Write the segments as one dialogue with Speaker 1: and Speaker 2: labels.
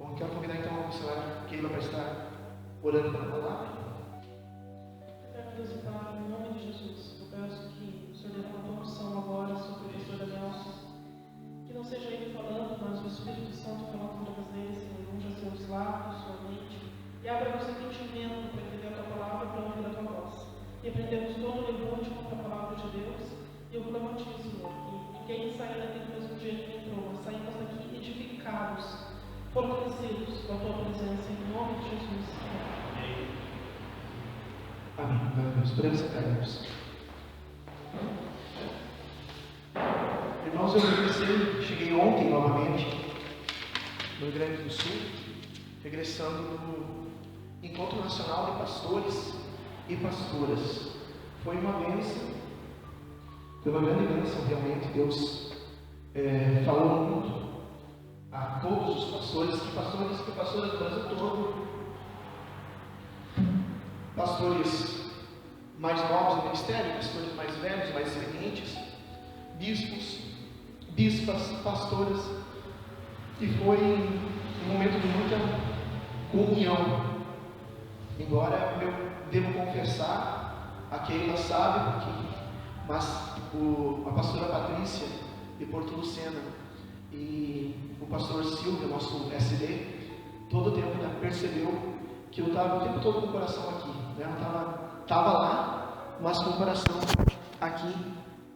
Speaker 1: Bom, quero convidar então a senhora Keila para estar orando pela palavra.
Speaker 2: Eterno Deus e Pai, em nome de Jesus, eu peço que o Senhor derrame uma unção agora sobre o pastor Nelson. Que não seja ele falando, mas o Espírito Santo falando através dele, Senhor, unja seus lábios, sua mente, e abra nosso entendimento para entender a tua palavra, para ouvir a tua voz. Repreendemos todo o levante contra a palavra de Deus, e eu clamo a ti, Senhor, que ninguém saia daqui do mesmo jeito que entrou, mas saímos daqui edificados, fortalecidos com a tua presença, em nome de Jesus. Amém.
Speaker 1: Amém. Meu Deus, podemos sentar, irmãos. Irmãos, eu cheguei ontem novamente no Rio Grande do Sul, regressando no Encontro Nacional de Pastores e Pastoras. Foi uma bênção, foi uma grande bênção, realmente. Deus falou muito a todos os pastores e pastoras do Brasil todo, pastores mais novos no ministério, pastores mais velhos, mais experientes, bispos, bispas, pastoras, e foi um momento de muita comunhão. Embora eu devo confessar, a Keila sabe porque, mas a pastora Patrícia de Porto Lucena e o pastor Silvio, nosso SD, todo o tempo percebeu que eu estava o tempo todo com o coração aqui, né? Eu estava lá, mas com o coração aqui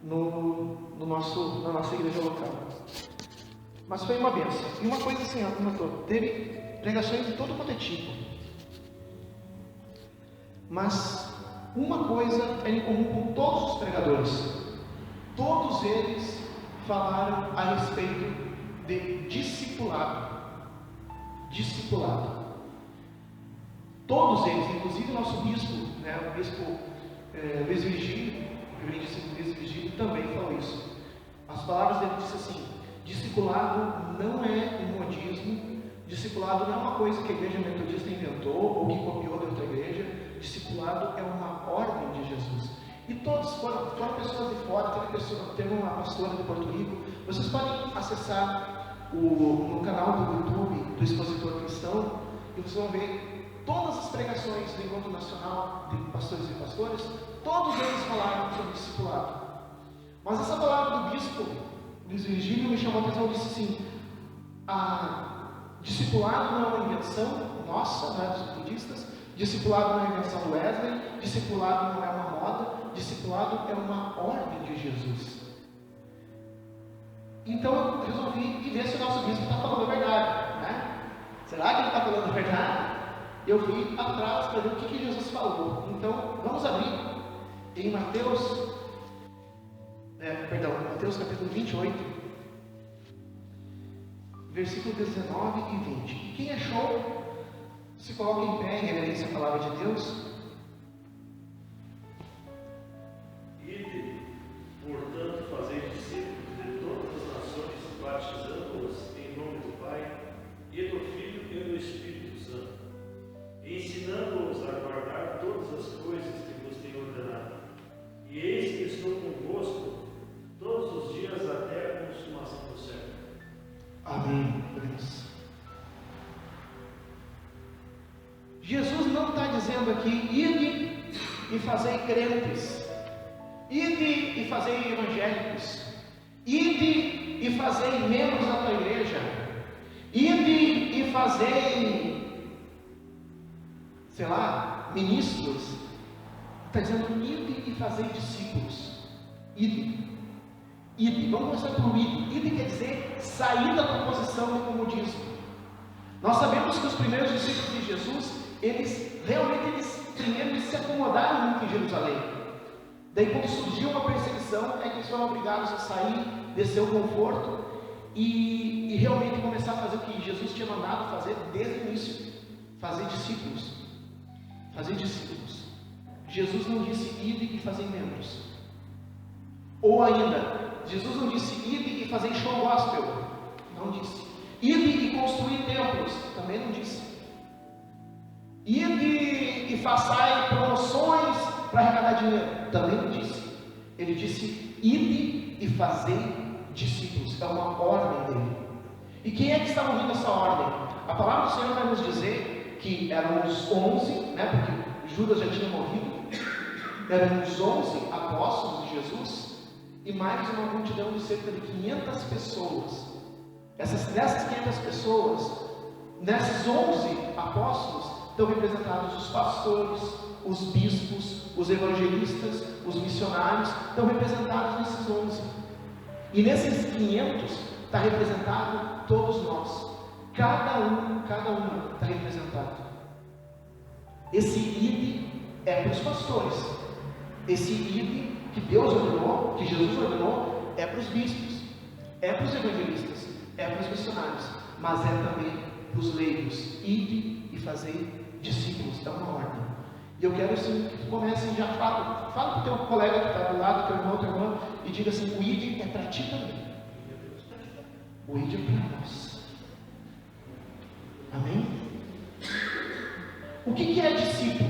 Speaker 1: na nossa igreja local. Mas foi uma bênção. E uma coisa assim, teve pregações de todo quanto é tipo. Mas uma coisa é em comum com todos os pregadores. Todos eles falaram a respeito de discipulado. Discipulado. Todos eles, inclusive o nosso bispo, né, o bispo Luiz Virgílio, o reverendo Luiz Virgílio, também falou isso. As palavras dele disse assim: discipulado não é um modismo, discipulado não é uma coisa que a igreja metodista inventou ou que copiou de outra igreja. Discipulado é uma ordem de Jesus. E todos foram pessoas de fora. Teve uma pastora de Porto Rico. Vocês podem acessar no canal do YouTube do Expositor Cristão e vocês vão ver todas as pregações do Encontro Nacional de Pastores e Pastoras. Todos eles falaram sobre discipulado. Mas essa palavra do bispo Luiz Virgílio me chamou a atenção. Disse assim: discipulado não é uma invenção nossa, não é dos budistas. Discipulado não é a invenção do Wesley, discipulado não é uma moda, discipulado é uma ordem de Jesus. Então eu resolvi ver se o nosso bispo está falando a verdade, né? Será que ele está falando a verdade? Eu fui atrás para ver o que Jesus falou. Então vamos abrir em Mateus capítulo 28, versículo 19 e 20. E quem achou, se coloca em pé em reverência à palavra de Deus.
Speaker 3: Ide, portanto, fazei discípulos de todas as nações, batizando-os em nome do Pai, e do Filho e do Espírito Santo, ensinando-os a guardar todas as coisas que vos tenho ordenado. E eis que estou convosco todos os dias até a consumação do século.
Speaker 1: Amém. Jesus não está dizendo aqui: ide e fazei crentes, ide e fazei evangélicos, ide e fazei membros da tua igreja, ide e fazei, sei lá, ministros. Está dizendo: ide e fazei discípulos. Ide. Vamos começar pelo ide. Ide quer dizer sair da tua posição de comodismo. Nós sabemos que os primeiros discípulos de Jesus, eles primeiro se acomodaram muito em Jerusalém. Daí, quando surgiu uma perseguição, é que eles foram obrigados a sair, descer o conforto e realmente começar a fazer o que Jesus tinha mandado fazer desde o início: fazer discípulos. Fazer discípulos. Jesus não disse: ide e fazei membros. Ou ainda, Jesus não disse: ide e fazei show gospel. Não disse. Ide e construir templos. Também não disse. Ide e façai promoções para arrecadar dinheiro. Também não disse. Ele disse: ide e fazei discípulos. É uma ordem dele. E quem é que estava ouvindo essa ordem? A palavra do Senhor vai nos dizer que eram os 11, né, porque Judas já tinha morrido, eram os 11 apóstolos de Jesus e mais uma multidão de cerca de 500 pessoas. Nessas 500 pessoas, nesses 11 apóstolos, estão representados os pastores, os bispos, os evangelistas, os missionários, estão representados nesses 11. E nesses 500 está representado todos nós. Cada uma está representado. Esse ide é para os pastores. Esse ide que Deus ordenou, que Jesus ordenou, é para os bispos, é para os evangelistas, é para os missionários, mas é também para os leigos. Ide e fazei discípulos. É uma ordem. E eu quero assim, que tu comece já, fala para o teu colega que está do lado, teu irmão, tua irmã, e diga assim: o ide é para ti também. O ide é para nós. Amém? O que é discípulo?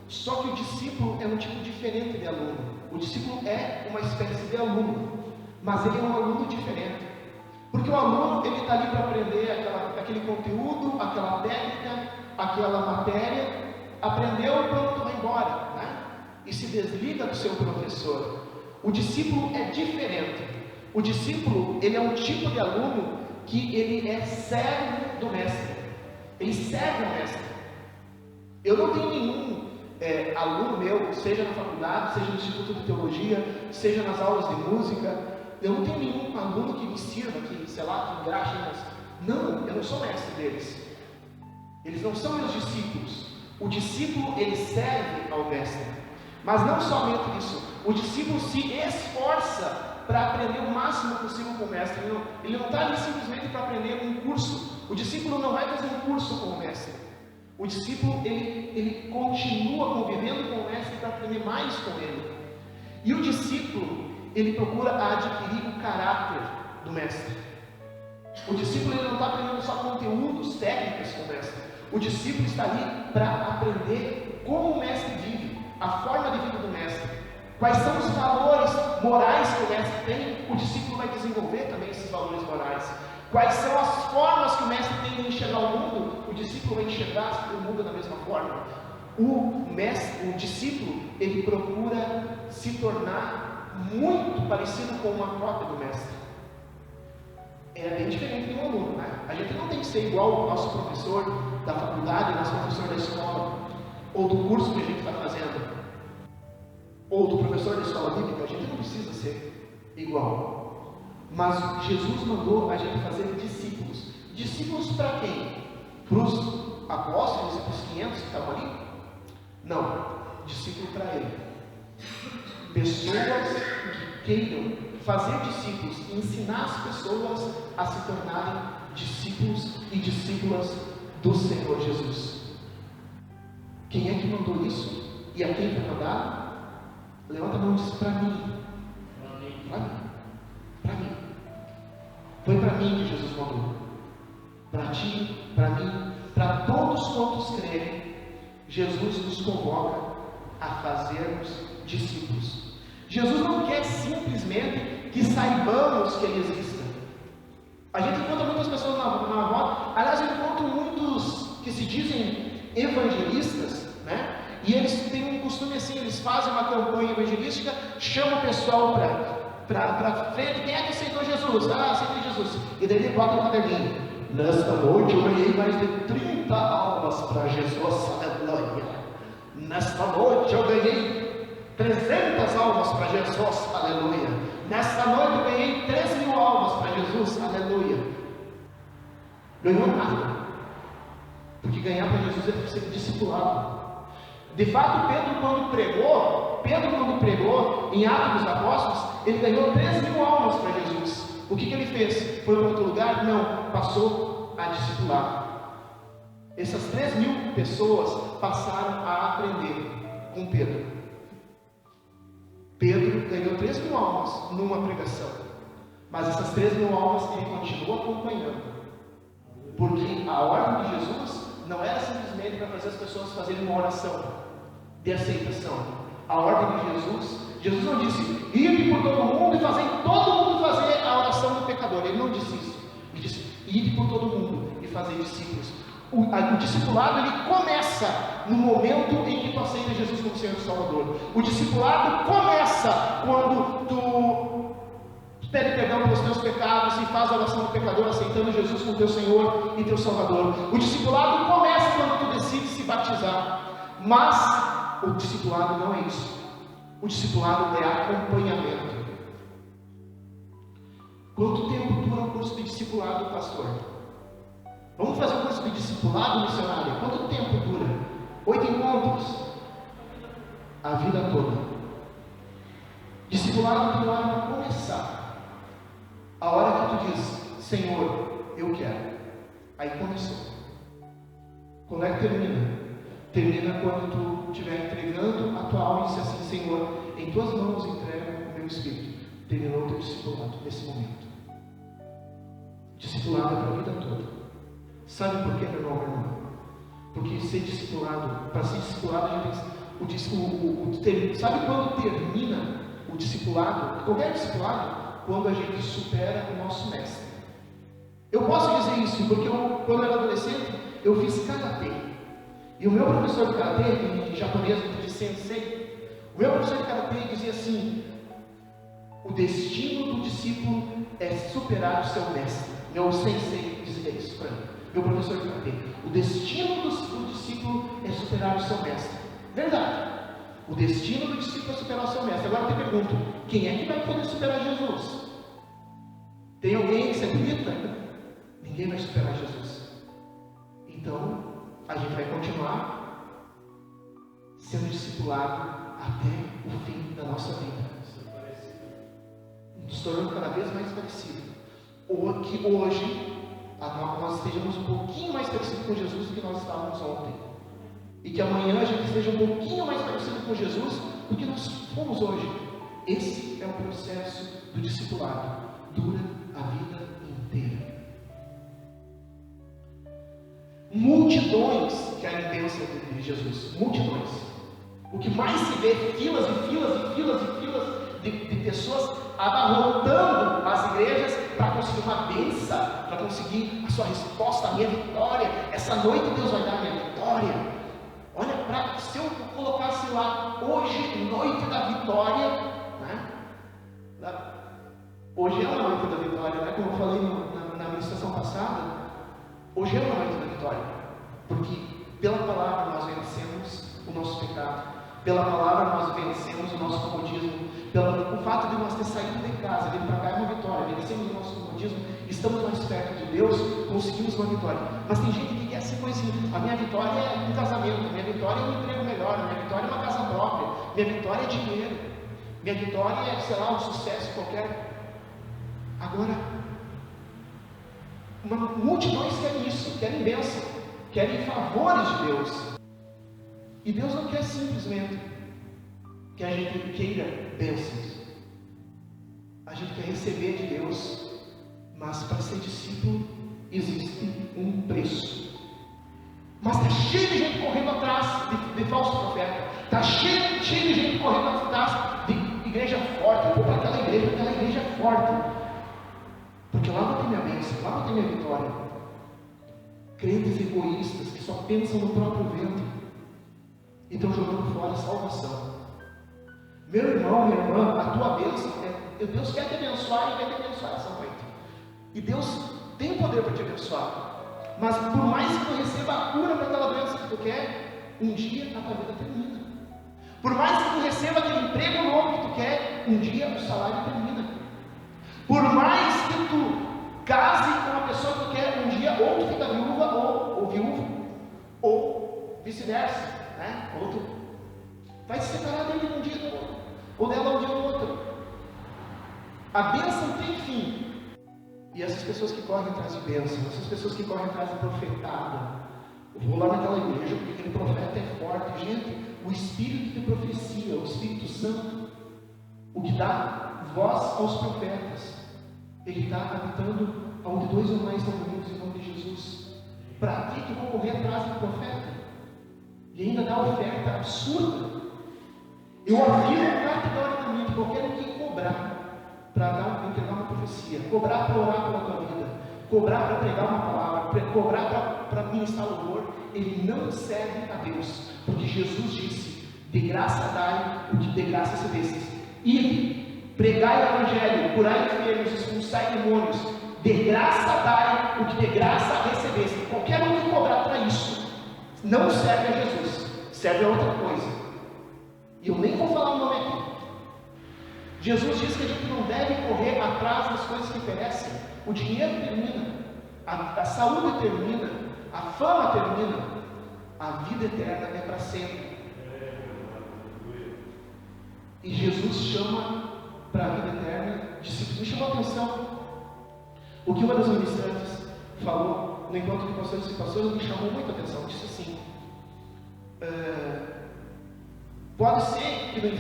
Speaker 1: Só que o discípulo é um tipo diferente de aluno. O discípulo é uma espécie de aluno, mas ele é um aluno diferente. Porque o aluno, ele está ali para aprender aquele conteúdo, aquela técnica, aquela matéria. Aprendeu, pronto, vai embora, né? E se desliga do seu professor. O discípulo é diferente. O discípulo, ele é um tipo de aluno que ele é servo do mestre. Ele serve ao mestre. Eu não tenho nenhum aluno meu, seja na faculdade, seja no Instituto de Teologia, seja nas aulas de música, eu não tenho nenhum aluno que me sirva, que, sei lá, que engraxe nas... Não, eu não sou mestre deles. Eles não são meus discípulos. O discípulo, ele serve ao mestre. Mas não somente isso. O discípulo se esforça para aprender o máximo possível com o mestre. Ele não está ali simplesmente para aprender um curso. O discípulo não vai fazer um curso com o mestre. O discípulo, ele continua convivendo com o mestre para aprender mais com ele. E o discípulo, ele procura adquirir o caráter do mestre. O discípulo, ele não está aprendendo só conteúdos técnicos com o mestre. O discípulo está ali para aprender como o mestre vive, a forma de vida do mestre. Quais são os valores morais que o mestre tem? O discípulo vai desenvolver também esses valores morais. Quais são as formas que o mestre tem de enxergar o mundo? O discípulo vai enxergar o mundo da mesma forma. O discípulo, ele procura se tornar muito parecido com uma cópia do mestre. É bem diferente de um aluno, né? A gente não tem que ser igual ao nosso professor da faculdade, nosso professor da escola, ou do curso que a gente está fazendo, ou do professor da escola bíblica. A gente não precisa ser igual. Mas Jesus mandou a gente fazer discípulos. Discípulos para quem? Para os apóstolos e para os 500 que estavam ali? Não. Discípulo para ele. Pessoas que queiram fazer discípulos e ensinar as pessoas a se tornarem discípulos e discípulas do Senhor Jesus. Quem é que mandou isso? E a quem vai mandar? Levanta a mão e diz: para mim. Para mim. Para mim. Foi para mim que Jesus mandou. Para ti, para mim, para todos quantos crerem, Jesus nos convoca a fazermos discípulos. Jesus não quer simplesmente que saibamos que Ele existe. A gente encontra muitas pessoas na roda, aliás, eu encontro muitos que se dizem evangelistas, né? E eles têm um costume assim, eles fazem uma campanha evangelística, chamam o pessoal para frente: quem é que aceitou Jesus? Ah, aceitei Jesus. E daí ele bota no caderninho: nesta noite eu ganhei mais de 30 almas para Jesus, aleluia. Nesta noite eu ganhei 300 almas para Jesus, aleluia. Nesta noite eu ganhei 3.000 almas para Jesus, aleluia. Ganhou nada, porque ganhar para Jesus é ser discipulado. De fato, Pedro quando pregou em Atos dos Apóstolos, ele ganhou 3.000 almas para Jesus. O que ele fez? Foi para outro lugar? Não, passou a discipular. Essas 3.000 pessoas passaram a aprender com Pedro. Pedro ganhou 3.000 almas numa pregação, mas essas 3.000 almas ele continuou acompanhando, porque a ordem de Jesus não era simplesmente para fazer as pessoas fazerem uma oração de aceitação. A ordem de Jesus não disse: ide por todo mundo e fazer todo mundo fazer a oração do pecador. Ele não disse isso. Ele disse: ide por todo mundo e fazer discípulos. O discipulado, ele começa no momento em que tu aceita Jesus como Senhor e Salvador. O discipulado começa quando tu pede perdão pelos teus pecados e faz a oração do pecador, aceitando Jesus como teu Senhor e teu Salvador. O discipulado começa quando tu decide se batizar. Mas o discipulado não é isso. O discipulado é acompanhamento. Quanto tempo dura o curso de discipulado, pastor? Vamos fazer um curso de discipulado missionário? Quanto tempo dura? 8 encontros? A vida toda. Discipulado tem hora para começar. A hora que tu diz, Senhor, eu quero. Aí começou. Quando é que termina? Termina quando tu estiver entregando a tua alma e diz assim, Senhor, em tuas mãos entrego o meu espírito. Terminou o teu discipulado nesse momento. Discipulado é para a vida toda. Sabe por quê, meu irmão, meu irmão? Porque ser discipulado, para ser discipulado, a gente tem, sabe quando termina o discipulado? Qualquer discipulado, quando a gente supera o nosso mestre. Eu posso dizer isso porque quando eu era adolescente, eu fiz karatê. E o meu professor de karatê, em japonês, de sensei, o meu professor de karatê dizia assim: o destino do discípulo é superar o seu mestre. Meu sensei dizia isso para mim, meu professor de karatê. O destino do discípulo é superar o seu mestre. Verdade. O destino do discípulo é superar o seu mestre. Agora eu te pergunto, quem é que vai poder superar Jesus? Tem alguém que se acredita? Ninguém vai superar Jesus. Então, a gente vai continuar sendo discipulado até o fim da nossa vida. Nos tornando cada vez mais parecido. Ou que hoje nós estejamos um pouquinho mais parecidos com Jesus do que nós estávamos ontem. E que amanhã a gente esteja um pouquinho mais parecido com Jesus do que nós fomos hoje. Esse é o processo do discipulado. Dura a vida inteira. Multidões querem bênção de Jesus. Multidões. O que mais se vê, filas e filas e filas e filas de pessoas abarrotando as igrejas para conseguir uma bênção, para conseguir a sua resposta, a minha vitória. Essa noite Deus vai dar a minha vitória. Olha, se eu colocasse lá, hoje, noite da vitória, né? Hoje é uma noite da vitória, né? Como eu falei na ministração passada, hoje é uma noite da vitória, porque pela palavra nós vencemos o nosso pecado, pela palavra nós vencemos o nosso comodismo, pelo fato de nós ter saído de casa, vir para cá é uma vitória, vencemos o nosso comodismo, estamos mais perto de Deus, conseguimos uma vitória. Mas tem gente que quer ser coisinha. A minha vitória é um casamento, a minha vitória é um emprego melhor, a minha vitória é uma casa própria, minha vitória é dinheiro, minha vitória é, sei lá, um sucesso qualquer. Agora, multidões querem isso, querem bênção, querem favores de Deus. E Deus não quer simplesmente que a gente queira bênçãos. A gente quer receber de Deus, mas para ser discípulo existe um preço. Mas está cheio de gente correndo atrás de falso profeta. Está cheio de gente correndo atrás de igreja forte. Eu vou para aquela igreja é forte. Porque lá não tem minha bênção, lá não tem minha vitória. Crentes egoístas que só pensam no próprio vento e estão jogando fora a salvação. Meu irmão, minha irmã, a tua bênção Deus quer te abençoar e quer te abençoar essa noite. E Deus tem o poder para te abençoar. Mas por mais que tu receba a cura para aquela doença que tu quer, um dia a tua vida termina. Por mais que tu receba aquele emprego novo que tu quer, um dia o salário termina. Por mais que tu case com uma pessoa que tu quer, um dia ou tu fica viúva ou viúvo, ou vice-versa, né? Ou tu vai se separar dele um dia ou outro, ou dela um dia ou outro. A bênção tem fim. E essas pessoas que correm atrás de bênção, essas pessoas que correm atrás de profetada, eu vou lá naquela igreja porque aquele profeta é forte. Gente, o Espírito de profecia, o Espírito Santo, o que dá voz aos profetas, ele está habitando onde 2 ou mais estão reunidos em nome de Jesus. Para que eu vou correr atrás do profeta? E ainda dá oferta absurda. Eu afirmo categoricamente, qualquer um que cobrar para entregar uma profecia, cobrar para orar pela tua vida, cobrar para pregar uma palavra, cobrar para ministrar louvor, ele não serve a Deus, porque Jesus disse: de graça dai o que de graça recebestes. E pregai o evangelho, curai enfermos, expulsai demônios, de graça dai o que de graça recebeste. Qualquer um que cobrar para isso não serve a Jesus, serve a outra coisa. E eu nem vou falar o nome aqui. Jesus diz que a gente não deve correr atrás das coisas que perecem. O dinheiro termina, a saúde termina, a fama termina, a vida eterna é para sempre. E Jesus chama para a vida eterna discípulos. Me chamou a atenção o que uma das ministrantes falou no encontro de pastores e pastoras, me chamou muito a atenção. Disse assim: pode ser que no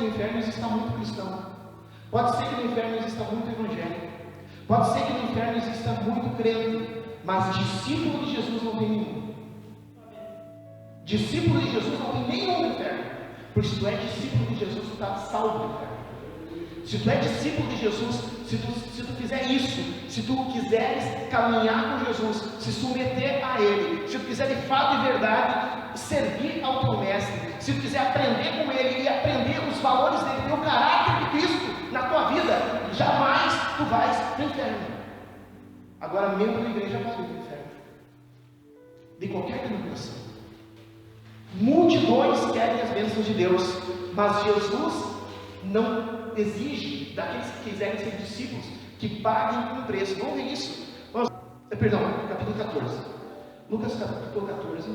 Speaker 1: inferno exista muito cristão, pode ser que no inferno exista muito evangélico, pode ser que no inferno exista muito crente, mas discípulo de Jesus não tem nenhum. Discípulo de Jesus não tem nenhum no inferno, porque se tu é discípulo de Jesus, tu está salvo do inferno. Se tu é discípulo de Jesus, se tu fizer isso, se tu quiseres caminhar com Jesus, se submeter a Ele, se tu quiser de fato e verdade servir ao teu mestre, se tu quiser aprender com Ele e aprender os valores dele, ter o caráter de Cristo na tua vida, jamais tu vais para o inferno. Agora, membro da igreja pode ir para o inferno, de qualquer denominação. Multidões querem as bênçãos de Deus, mas Jesus não exige daqueles que quiserem ser discípulos que paguem um preço. Vamos ver isso. Capítulo 14. Lucas capítulo 14,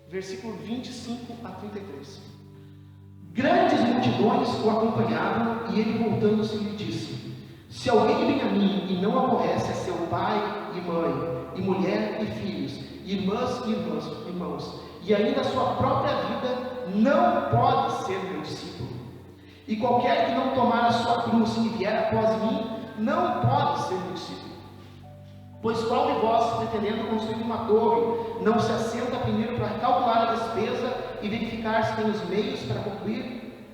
Speaker 1: versículo 25 a 33. Grandes multidões o acompanhavam, e ele, voltando-se, lhe disse: se alguém vem a mim e não aborrece a seu pai e mãe, e mulher e filhos, irmãs e irmãos, e ainda a sua própria vida, não pode ser meu discípulo. E qualquer que não tomar a sua cruz e vier após mim, não pode ser meu discípulo. Pois qual de vós, pretendendo construir uma torre, não se assenta primeiro para calcular a despesa e verificar se tem os meios para concluir?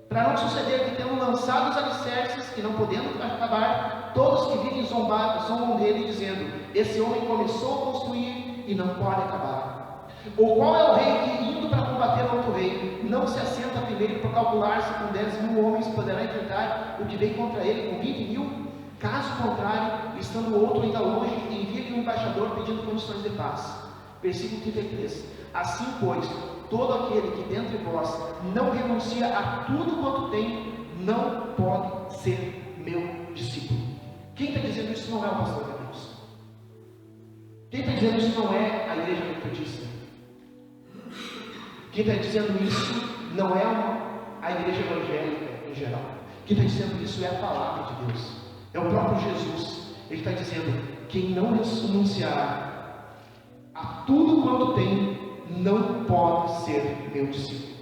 Speaker 1: Para não suceder que, tendo lançado os alicerces, que não podendo acabar, todos que vivem zombam dele, dizendo: esse homem começou a construir e não pode acabar. Ou qual é o rei que, indo para combater outro rei, não se assenta primeiro para calcular se com 10.000 homens poderá enfrentar o que vem contra ele com 20.000? Caso contrário, estando o outro ainda longe, envia-lhe um embaixador pedindo condições de paz. Versículo 33. Assim, pois, todo aquele que dentre vós não renuncia a tudo quanto tem, não pode ser meu discípulo. Quem está dizendo isso não é o pastor de Deus. Quem está dizendo isso não é a igreja metodista. Quem está dizendo isso não é a igreja evangélica em geral. Quem está dizendo isso é a palavra de Deus. É o próprio Jesus. Ele está dizendo: quem não renunciar a tudo quanto tem, não pode ser meu discípulo.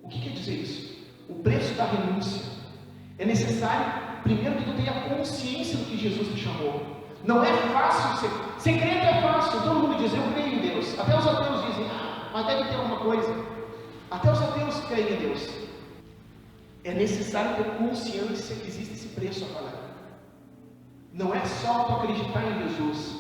Speaker 1: O que quer dizer isso? O preço da renúncia. É necessário, primeiro, que tu tenha consciência do que Jesus te chamou. Não é fácil ser crente, é fácil. Todo mundo diz: eu creio em Deus. Até os ateus dizem: mas deve ter alguma coisa. Até os ateus creem em Deus. É necessário ter consciência que existe esse preço a pagar. Não é só tu acreditar em Jesus,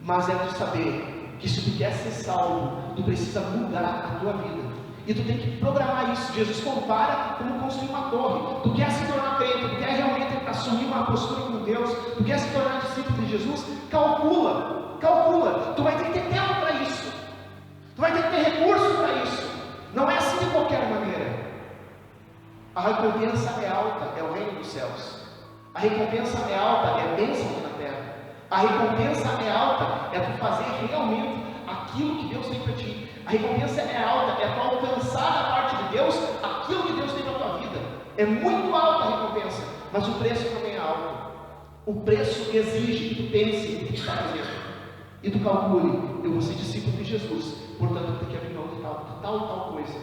Speaker 1: mas é tu saber que se tu quer ser salvo, tu precisa mudar a tua vida. E tu tem que programar isso. Jesus compara como construir uma torre. Tu quer se tornar crente, tu quer realmente assumir uma postura com Deus, tu quer se tornar discípulo de Jesus, calcula. Tu vai ter que ter tempo para isso. Tu vai ter que ter recurso para isso. Não é assim de qualquer maneira. A recompensa é alta, é o reino dos céus. A recompensa é alta, é a bênção aqui na terra. A recompensa é alta, é tu fazer realmente aquilo que Deus tem para ti. A recompensa é alta, é tu alcançar da parte de Deus aquilo que Deus tem para a tua vida. É muito alta a recompensa, mas o preço também é alto. O preço exige que tu pense o que tu está fazendo. E tu calcule: eu vou ser discípulo de Jesus, portanto eu tenho que abrir mão de tal coisa.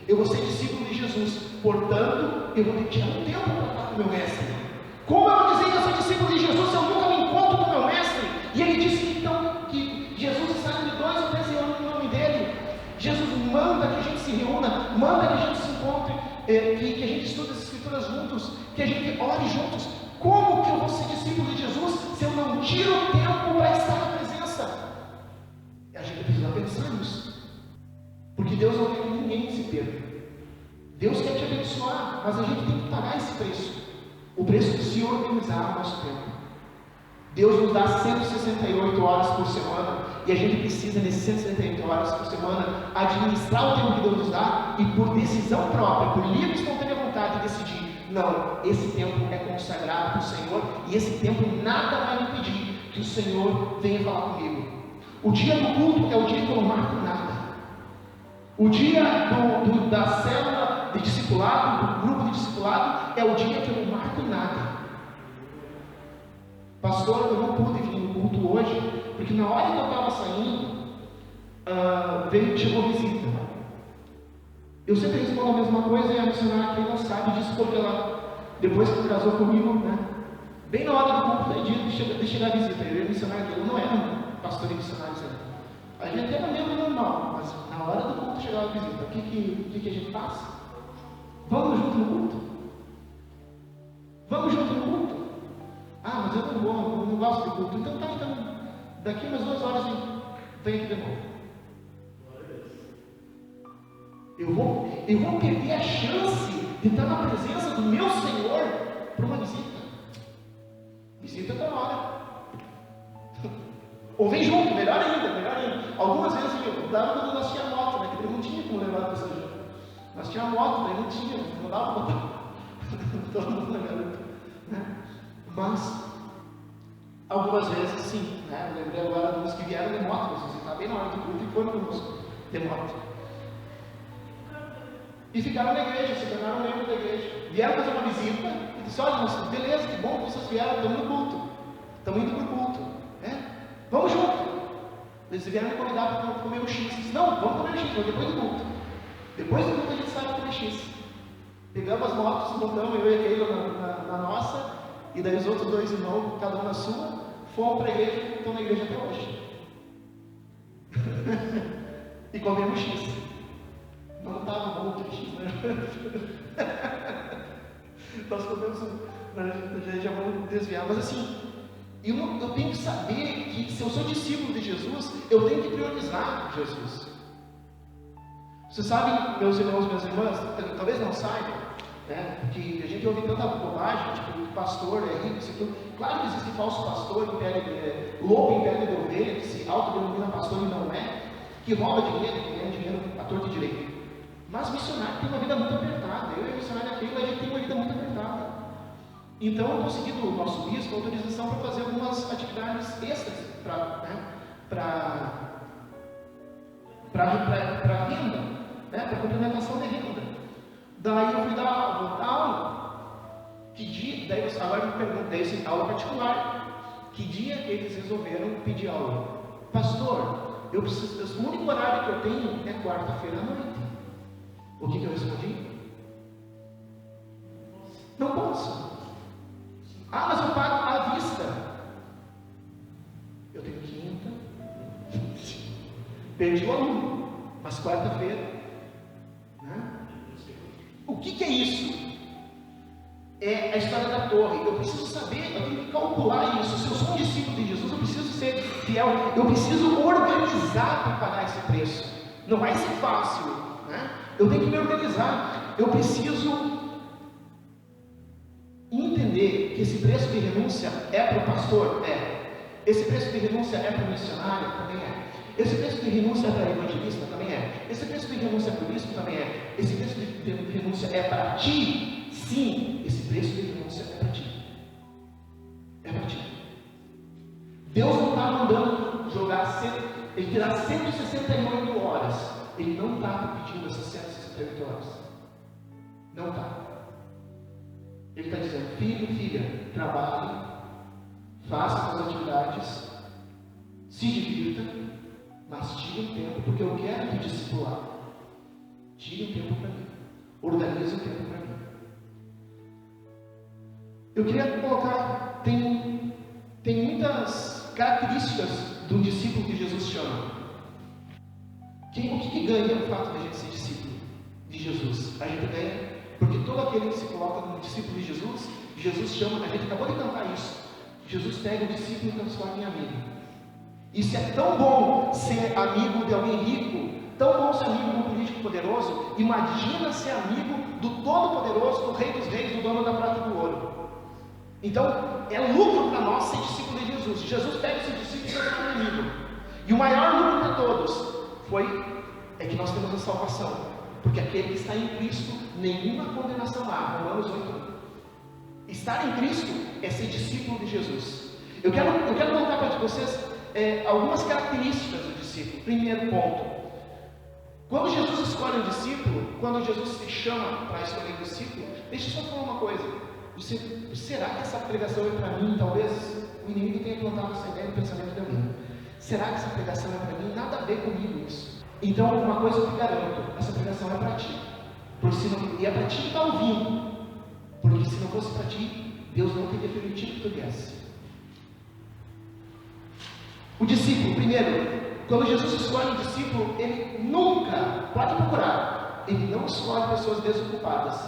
Speaker 1: Eu vou ser discípulo de Jesus, portanto eu vou ter que tirar um tempo para estar com o meu mestre. Como eu vou dizer que eu sou discípulo de Jesus se eu nunca me encontro com o meu mestre? E ele disse que Jesus está de 2 ou 3 reúnem no nome dele. Jesus manda que a gente se reúna, manda que a gente se encontre, que a gente estude as escrituras juntos, que a gente ore juntos. Como que eu vou ser discípulo de Jesus se eu não tiro o tempo para estar na presença? A gente precisa pensar nisso. Porque Deus não quer que ninguém se perca. Deus quer te abençoar, mas a gente tem que pagar esse preço. O preço de se organizar o nosso tempo. Deus nos dá 168 horas por semana, e a gente precisa, nesses 168 horas por semana, administrar o tempo que Deus nos dá, e por decisão própria, por livre e espontânea vontade, decidir: não, esse tempo é consagrado para o Senhor, e esse tempo nada vai me impedir que o Senhor venha falar comigo. O dia do culto é o dia que eu não marco nada. O dia da célula de discipulado, do grupo de discipulado, é o dia que eu não marco nada. Pastor, eu não pude vir no culto hoje, porque na hora que eu estava saindo, chegou visita. Eu sempre respondo a mesma coisa, e a missionária aqui ela sabe disso, porque ela, depois que casou comigo, né, bem na hora do culto, é dia de chegar a visita. Eu e a missionária aqui, eu não era pastor e missionário, a gente era membro normal, mas na hora do culto chegava a visita. O que a gente faz? Vamos junto no culto? Vamos junto no culto? Ah, mas eu não vou, eu não gosto de culto. Então tá, daqui umas 2 horas vem aqui de novo. Eu vou perder a chance de estar na presença do meu Senhor para uma visita. Visita toda hora. Ou vem junto, melhor ainda. Algumas vezes eu dava quando nós tínhamos moto, né? Que não tinha como levar a pessoa junto. Nós tínhamos moto, daí não tinha, não dava para botar todo mundo na garota, né? Mas algumas vezes sim, né? Eu lembrei agora de uns que vieram de moto, vocês estavam bem na hora do culto e foram conosco de moto. E ficaram na igreja, se tornaram membros da igreja. Vieram fazer uma visita e disseram: olha, moço, beleza, que bom que vocês vieram, estamos no culto. Estamos indo para o culto. Né? Vamos junto. Eles vieram me convidar para comer um X. Disse: não, vamos comer um X, mas depois do culto. Depois do culto a gente sai para comer X. Pegamos as motos, montamos eu e a Keila na nossa, e daí os outros 2 irmãos, cada um na sua, fomos para a igreja e estão na igreja até hoje. E comemos X. Não estava bom o X, né? Nós comemos, já vamos desviar, mas assim, eu tenho que saber que se eu sou discípulo de Jesus, eu tenho que priorizar Jesus. Vocês sabem, meus irmãos e minhas irmãs, talvez não saibam, né, que a gente ouve tanta bobagem, tipo, que pastor é rico, isso aqui. Claro que existe falso pastor, louco em pele de ovelha, que se autodenomina pastor e não é, que rouba dinheiro, que ganha dinheiro à torta e direito. Mas missionário tem uma vida muito apertada. Eu e a missionária Keila, a gente tem uma vida muito apertada. Então eu consegui do nosso bispo autorização para fazer algumas atividades extras para renda, né, para complementação de renda. Daí eu fui dar aula. Que dia? Daí agora me perguntam, essa aula particular. Que dia eles resolveram pedir aula? Pastor, o único horário que eu tenho é quarta-feira à noite. O que eu respondi? Não posso. Ah, mas eu pago à vista. Eu tenho quinta. Perdi o aluno. Mas quarta-feira. Né? O que é isso? É a história da torre. Eu preciso saber, eu tenho que calcular isso. Se eu sou um discípulo de Jesus, eu preciso ser fiel. Eu preciso organizar para pagar esse preço. Não vai ser fácil, né? Eu tenho que me organizar. Eu preciso entender que esse preço de renúncia é para o pastor? É. Esse preço de renúncia é para o missionário? Também é. Esse preço de renúncia é para o evangelista? Também é. Esse preço de renúncia é para o bispo? Também é. Esse preço de renúncia é para ti? Sim, esse preço de renúncia é para ti. É para ti. Deus não está mandando jogar ele tirar 168 horas. Ele não está pedindo essas 168 horas. Não está. Ele está dizendo: filho, filha, trabalhe, faça as atividades, se divirta, mas tire um tempo, porque eu quero te discipular. Tire um tempo para mim. Organize um tempo para mim. Eu queria colocar, tem muitas características do discípulo que Jesus chama. O que ganha o fato de a gente ser discípulo de Jesus? A gente ganha porque todo aquele que se coloca como discípulo de Jesus, Jesus chama, a gente acabou de cantar isso. Jesus pega o discípulo e transforma em amigo. Isso é tão bom ser amigo de alguém rico, tão bom ser amigo de um político poderoso. Imagina ser amigo do Todo-Poderoso, do Rei dos Reis, do dono da prata e do ouro. Então, é lucro para nós ser discípulo de Jesus. Jesus pega esse discípulo e transforma em amigo. E o maior lucro de todos é que nós temos a salvação. Porque aquele que está em Cristo, nenhuma condenação há. Romanos 8. Estar em Cristo é ser discípulo de Jesus. Eu quero contar para vocês algumas características do discípulo. Primeiro ponto: quando Jesus escolhe um discípulo, quando Jesus se chama para escolher um discípulo, deixa eu só falar uma coisa. Será que essa pregação é para mim? Talvez o inimigo tenha plantado essa ideia no pensamento de alguém. Será que essa pregação é para mim? Nada a ver comigo isso. Então, uma coisa eu te garanto: essa pregação é para ti. E é para ti que está ouvindo. Porque se não fosse para ti, Deus não teria permitido que tu viesse. O discípulo, primeiro, quando Jesus escolhe um discípulo, ele nunca, pode procurar, ele não escolhe pessoas desocupadas.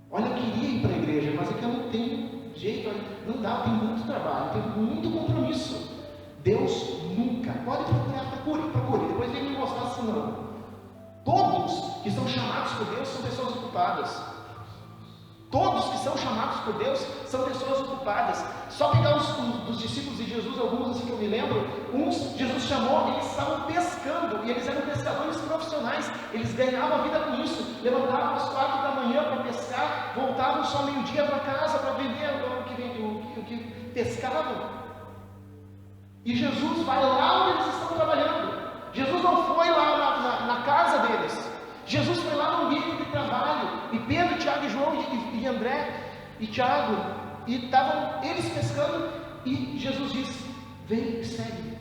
Speaker 1: Olha, eu queria ir para a igreja, mas é que eu não tenho jeito, não dá, eu tenho muito trabalho, eu tenho muito compromisso. Deus nunca, pode procurar, procure, depois vem me mostrar se não. Todos que são chamados por Deus são pessoas ocupadas. Todos que são chamados por Deus são pessoas ocupadas. Só pegar os discípulos de Jesus, alguns assim que eu me lembro, uns Jesus chamou, eles estavam pescando, e eles eram pescadores profissionais, eles ganhavam a vida com isso, levantavam às 4 da manhã para pescar, voltavam só meio-dia para casa para vender o que pescavam. E Jesus vai lá onde eles estão trabalhando. Jesus não foi lá na casa deles. Jesus foi lá no ambiente de trabalho, e Pedro, Tiago e João e André e Tiago, e estavam eles pescando, e Jesus disse: vem e segue.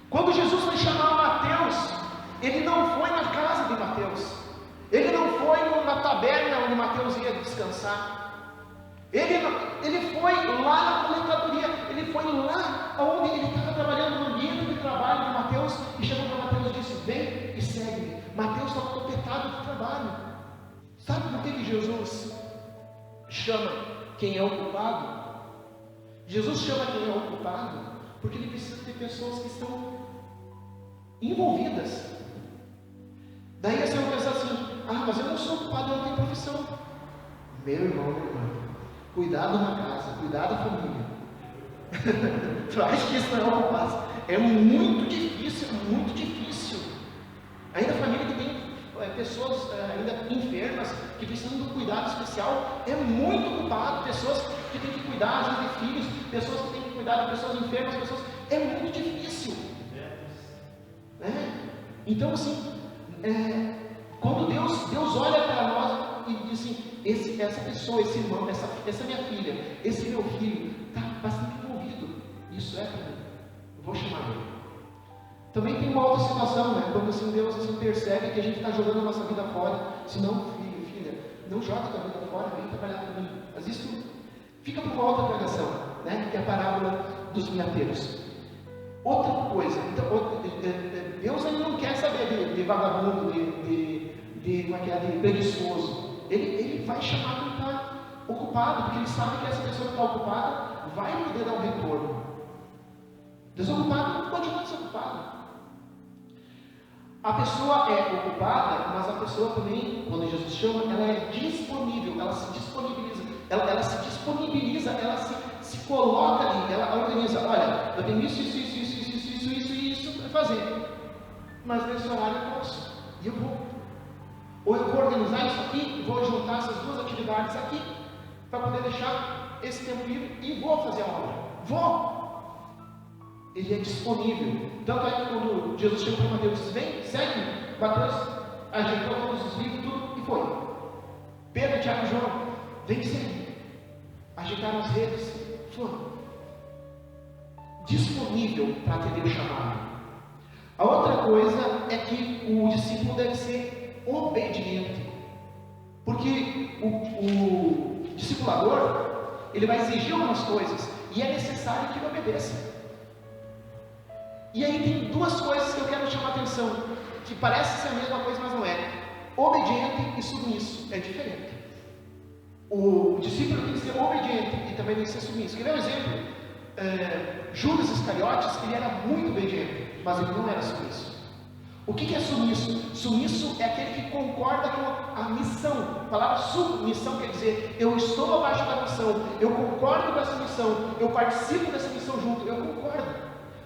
Speaker 1: Quando Jesus foi chamar Mateus, ele não foi na casa de Mateus, ele não foi na taberna onde Mateus ia descansar, ele foi lá na coletadoria, ele foi lá onde ele estava trabalhando, no ambiente de trabalho de Mateus, e chegou para Mateus e disse: vem e segue. Mateus estava completado de trabalho. Sabe por que Jesus chama quem é ocupado? Jesus chama quem é ocupado porque ele precisa ter pessoas que estão envolvidas. Daí você vai pensar assim: mas eu não sou ocupado, eu não tenho profissão. Meu irmão, minha irmã, cuidado na casa, cuidado da família. Tu acha que isso não é ocupado? É muito difícil, muito difícil. Ainda a família que tem pessoas ainda enfermas, que precisam de um cuidado especial, é muito ocupado. Pessoas que têm que cuidar, às vezes, de filhos, pessoas que têm que cuidar de pessoas enfermas, é muito difícil. Então, assim, quando Deus olha para nós e diz assim: essa pessoa, esse irmão, essa minha filha, esse meu filho, está bastante envolvido, isso é para mim, eu vou chamar ele. Também tem uma outra situação, quando assim, Deus percebe que a gente está jogando a nossa vida fora. Se não, filho, filha, não joga a tua vida fora, vem trabalhar para mim. Mas isso fica para uma outra pregação, que é a parábola dos vinhateiros. Outra coisa, então, Deus ele não quer saber de vagabundo, de preguiçoso. Ele vai chamar quem está ocupado, porque ele sabe que essa pessoa que está ocupada vai poder dar um retorno. Desocupado continua desocupado. A pessoa é ocupada, mas a pessoa também, quando Jesus chama, ela é disponível, ela se disponibiliza, ela se coloca ali, ela organiza: olha, eu tenho isso para fazer, mas nesse horário eu posso, e eu vou. Ou eu vou organizar isso aqui, vou juntar essas duas atividades aqui, para poder deixar esse tempo livre, e vou fazer a obra. Vou! Ele é disponível. Tanto é que quando Jesus chegou para Mateus e disse: vem, segue-me, Mateus ajeitou todos os livros, tudo, e foi. Pedro, Tiago e João: vem, segue. Ajeitaram as redes, foram. Disponível para atender o chamado. A outra coisa é que o discípulo deve ser obediente. Porque o discipulador, ele vai exigir algumas coisas, e é necessário que ele obedeça. E aí tem duas coisas que eu quero chamar a atenção, que parece ser a mesma coisa, mas não é. Obediente e submisso é diferente. O discípulo tem que ser obediente e também tem que ser submisso. Quer ver um exemplo? Judas Iscariotes, ele era muito obediente, mas ele não era submisso. O que é submisso? Submisso é aquele que concorda com a missão. A palavra submissão quer dizer, eu estou abaixo da missão, eu concordo com essa missão, eu participo dessa missão junto, eu concordo.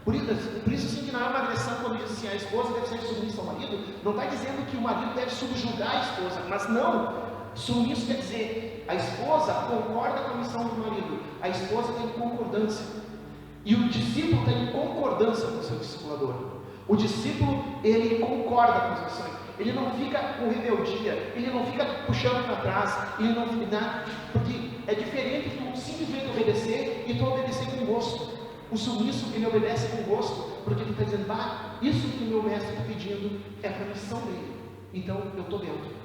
Speaker 1: Por isso assim, que na agressão, quando diz assim, a esposa deve ser submissa ao marido, não está dizendo que o marido deve subjugar a esposa, mas não. Submisso quer dizer, a esposa concorda com a missão do marido, a esposa tem concordância, e o discípulo tem concordância com o seu discipulador. O discípulo, ele concorda com as missões, ele não fica com rebeldia, ele não fica puxando para trás, ele não fica, porque é diferente tu simplesmente obedecer e tu obedecer com gosto. O submisso, ele obedece com gosto, porque ele está dizendo, isso que o meu mestre está pedindo é para a missão dele, então eu estou dentro.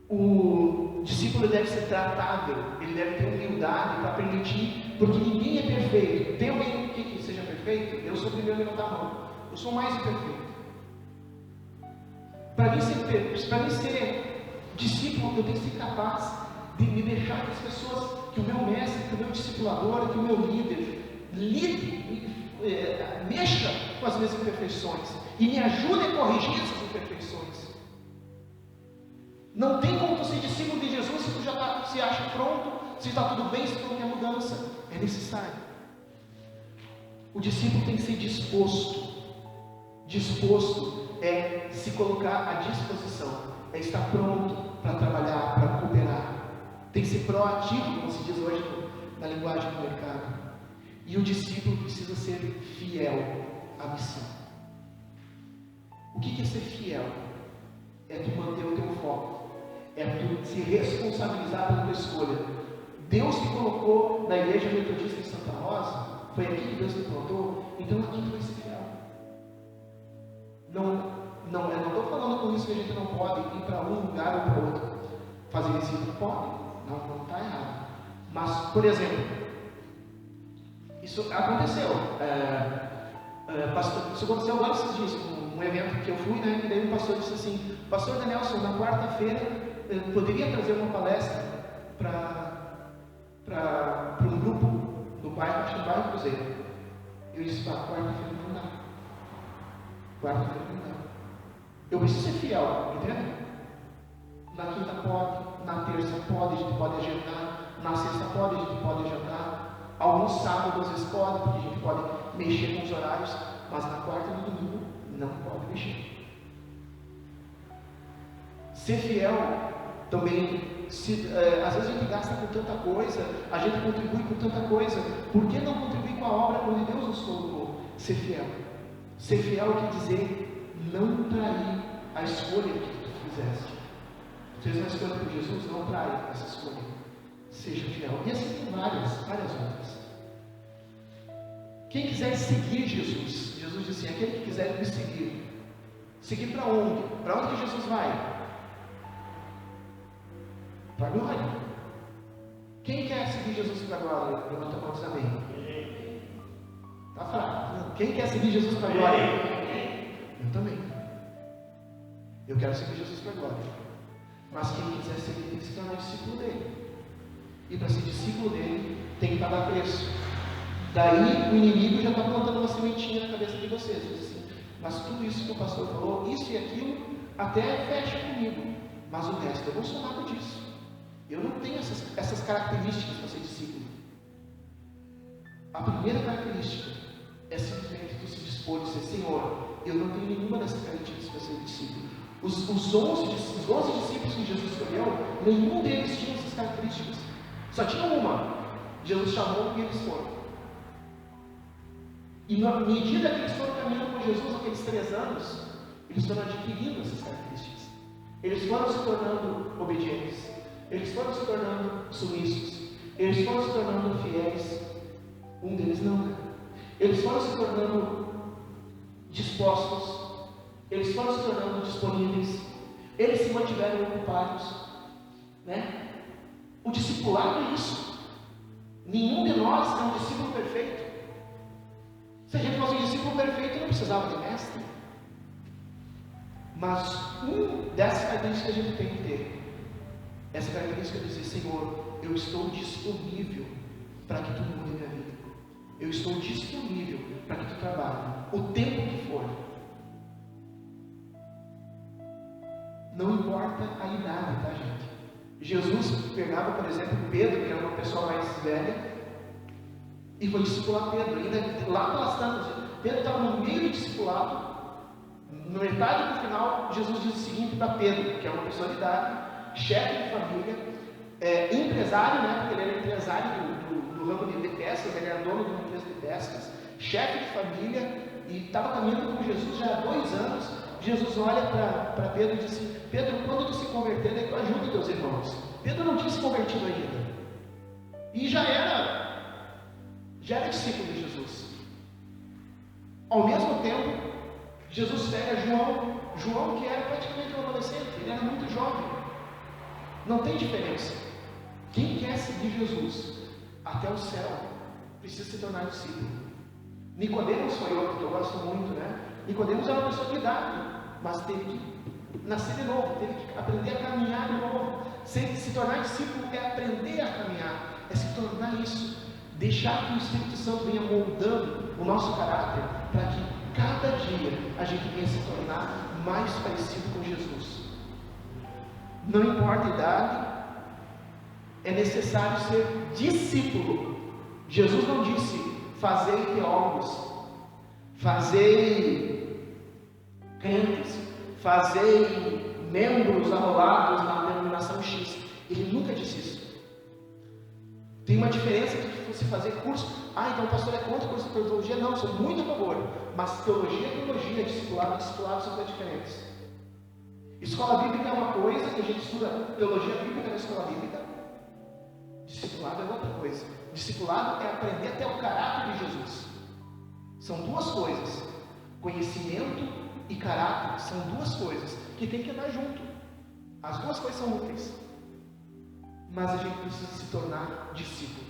Speaker 1: O discípulo deve ser tratável, ele deve ter humildade para permitir, porque ninguém é perfeito. Tem alguém que seja perfeito? Eu sou o primeiro a levantar a mão, eu sou mais imperfeito. Para mim ser discípulo, eu tenho que ser capaz de me deixar que as pessoas, que o meu mestre, que o meu discipulador, que o meu líder, mexa com as minhas imperfeições e me ajude a corrigir essas imperfeições. Não tem como tu ser discípulo de Jesus se tu já se acha pronto, se está tudo bem, se tu não quer mudança. É necessário. O discípulo tem que ser disposto. Disposto é se colocar à disposição, é estar pronto para trabalhar, para cooperar. Tem que ser proativo, como se diz hoje na linguagem do mercado. E o discípulo precisa ser fiel à missão. O que é ser fiel? É tu manter o teu foco. É tu se responsabilizar pela tua escolha. Deus te colocou na igreja metodista em Santa Rosa, foi aqui que Deus te plantou, então aqui tu vai ser fiel. Eu não estou falando com isso que a gente não pode ir para um lugar ou para outro. Fazer discípulo pode, não está errado. Mas, por exemplo, isso aconteceu. Isso aconteceu agora esses dias, um evento que eu fui, né? E daí o pastor disse assim: Pastor Danielson, na quarta-feira poderia trazer uma palestra para um grupo do bairro, acho que no bairro Cruzeiro. Eu disse: quarta-feira não dá. Quarta-feira não dá. Eu preciso ser fiel, entende? Na quinta pode, na terça pode, a gente pode agendar, na sexta pode, a gente pode agendar, alguns sábados às vezes pode, porque a gente pode mexer com os horários, mas na quarta e no domingo não pode mexer. Ser fiel também, às vezes a gente gasta com tanta coisa, a gente contribui com tanta coisa, por que não contribuir com a obra onde Deus nos colocou? Ser fiel. Ser fiel quer dizer não trair a escolha que tu fizeste. Tu fez uma escolha por Jesus, não trai essa escolha. Seja fiel. E assim tem várias outras. Quem quiser seguir Jesus, Jesus disse assim: aquele que quiser me seguir. Seguir para onde? Para onde que Jesus vai? Para a glória. Quem quer seguir Jesus para a glória? Levanta a mão e diz amém. Está fraco. Quem quer seguir Jesus para a glória? Eu também. Eu quero seguir Jesus para a glória. Mas quem quiser seguir tem que se tornar discípulo dele. E para ser discípulo dele tem que pagar preço. Daí o inimigo já está plantando uma sementinha na cabeça de vocês. Diz assim: mas tudo isso que o pastor falou, isso e aquilo, até fecha comigo. Mas o resto eu não sou nada disso. Eu não tenho essas características para ser discípulo. A primeira característica é simplesmente tu se dispor e dizer: Senhor, eu não tenho nenhuma dessas características para ser discípulo. Os 11 discípulos que Jesus escolheu, nenhum deles tinha essas características. Só tinha uma. Jesus chamou e eles foram. E na medida que eles foram caminhando com Jesus, aqueles 3 anos, eles foram adquirindo essas características. Eles foram se tornando obedientes. Eles foram se tornando submissos. Eles foram se tornando fiéis. Um deles não, né? Eles foram se tornando dispostos. Eles foram se tornando disponíveis. Eles se mantiveram ocupados, né? O discipulado é isso. Nenhum de nós é um discípulo perfeito. Se a gente fosse um discípulo perfeito, não precisava de mestre. Mas dessas características que a gente tem que ter, essa característica de dizer: Senhor, eu estou disponível para que tu mude minha vida. Eu estou disponível para que tu trabalhe, o tempo que for. Não importa a idade, tá, gente? Jesus pegava, por exemplo, Pedro, que era uma pessoa mais velha, e foi discipular Pedro. Ainda lá pelas tantas, Pedro estava no meio do discipulado. No metade do final, Jesus diz o seguinte para Pedro, que é uma pessoa de idade, chefe de família, empresário, né? Porque ele era empresário do ramo de pescas, ele era dono de uma empresa de pescas, chefe de família, e estava caminhando com Jesus já há 2 anos. Jesus olha para Pedro e diz assim: Pedro, quando tu se converter, daí tu ajuda teus irmãos. Pedro não tinha se convertido ainda, e já era discípulo de Jesus. Ao mesmo tempo, Jesus pega João, que era praticamente um adolescente, ele era muito jovem. Não tem diferença. Quem quer seguir Jesus até o céu precisa se tornar discípulo. Nicodemos foi outro que eu gosto muito, né? Nicodemos era uma pessoa de idade, mas teve que nascer de novo, teve que aprender a caminhar de novo. Se tornar discípulo é aprender a caminhar, é se tornar isso, deixar que o Espírito Santo venha moldando o nosso caráter, para que cada dia a gente venha se tornar mais parecido com Jesus. Não importa a idade, é necessário ser discípulo. Jesus não disse: fazei teólogos, fazei crentes, fazei membros arrolados na denominação X. Ele nunca disse isso. Tem uma diferença de você fazer curso. Então o pastor é contra o curso de teologia? Não, sou muito a favor. Mas teologia é teologia, discipulado e discipulado são coisas diferentes. Escola bíblica é uma coisa, que a gente estuda teologia bíblica na escola bíblica. Discipulado é outra coisa. Discipulado é aprender até o caráter de Jesus. São 2 coisas. Conhecimento e caráter são 2 coisas que tem que andar junto. As 2 coisas são úteis. Mas a gente precisa se tornar discípulo.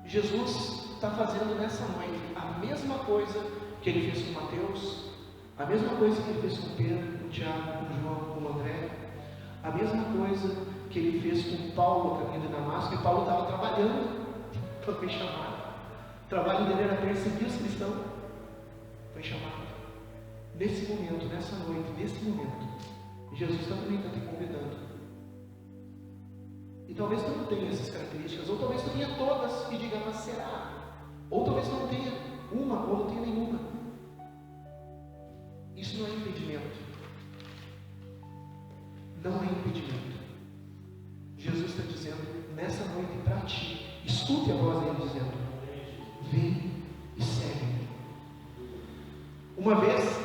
Speaker 1: Jesus está fazendo nessa noite a mesma coisa que ele fez com Mateus, a mesma coisa que ele fez com Pedro, com Tiago, com João, com André, a mesma coisa que ele fez com Paulo no caminho de Damasco. E Paulo estava trabalhando, foi chamado. O trabalho dele era perseguir os cristãos, foi chamado. Nesse momento, nessa noite, nesse momento, Jesus também está te convidando. E talvez tu não tenha essas características, ou talvez tu tenha todas e diga: mas será? Ou talvez não tenha uma, ou não tenha nenhuma. Isso não é impedimento. Não é impedimento. Jesus está dizendo nessa noite para ti, escute a voz dele dizendo: vem e segue-me. Uma vez,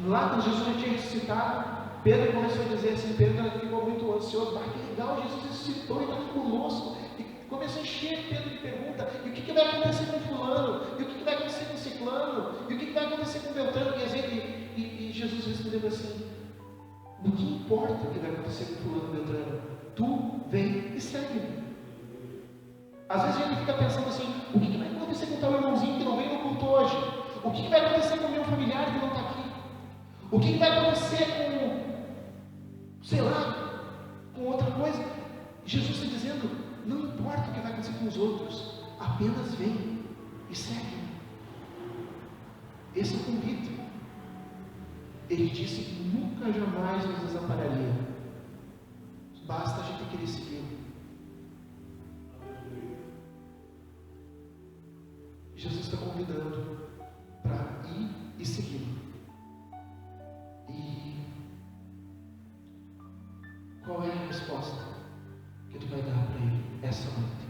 Speaker 1: lá quando Jesus já tinha ressuscitado, Pedro começou a dizer assim, Pedro ficou muito ansioso: que legal, Jesus ressuscitou e está aqui conosco. E começou a encher Pedro de perguntas: e o que vai acontecer com fulano? E o que vai acontecer com ciclano? E o que vai acontecer com Beltrano? E Jesus respondeu assim: o que importa o que vai acontecer com fulano e Beltrano? Tu vem e segue-me. Às vezes a gente fica pensando assim: o que vai acontecer com tal irmãozinho que não veio no culto hoje? O que vai acontecer com o meu familiar que não está aqui? O que vai acontecer com, sei lá, com outra coisa? Jesus está dizendo: não importa o que vai acontecer com os outros, apenas vem e segue. Esse é o convite. Ele disse que nunca jamais nos desampararia. Basta a gente querer seguir. Jesus está convidando para ir e seguir. E qual é a resposta que tu vai dar para ele essa noite?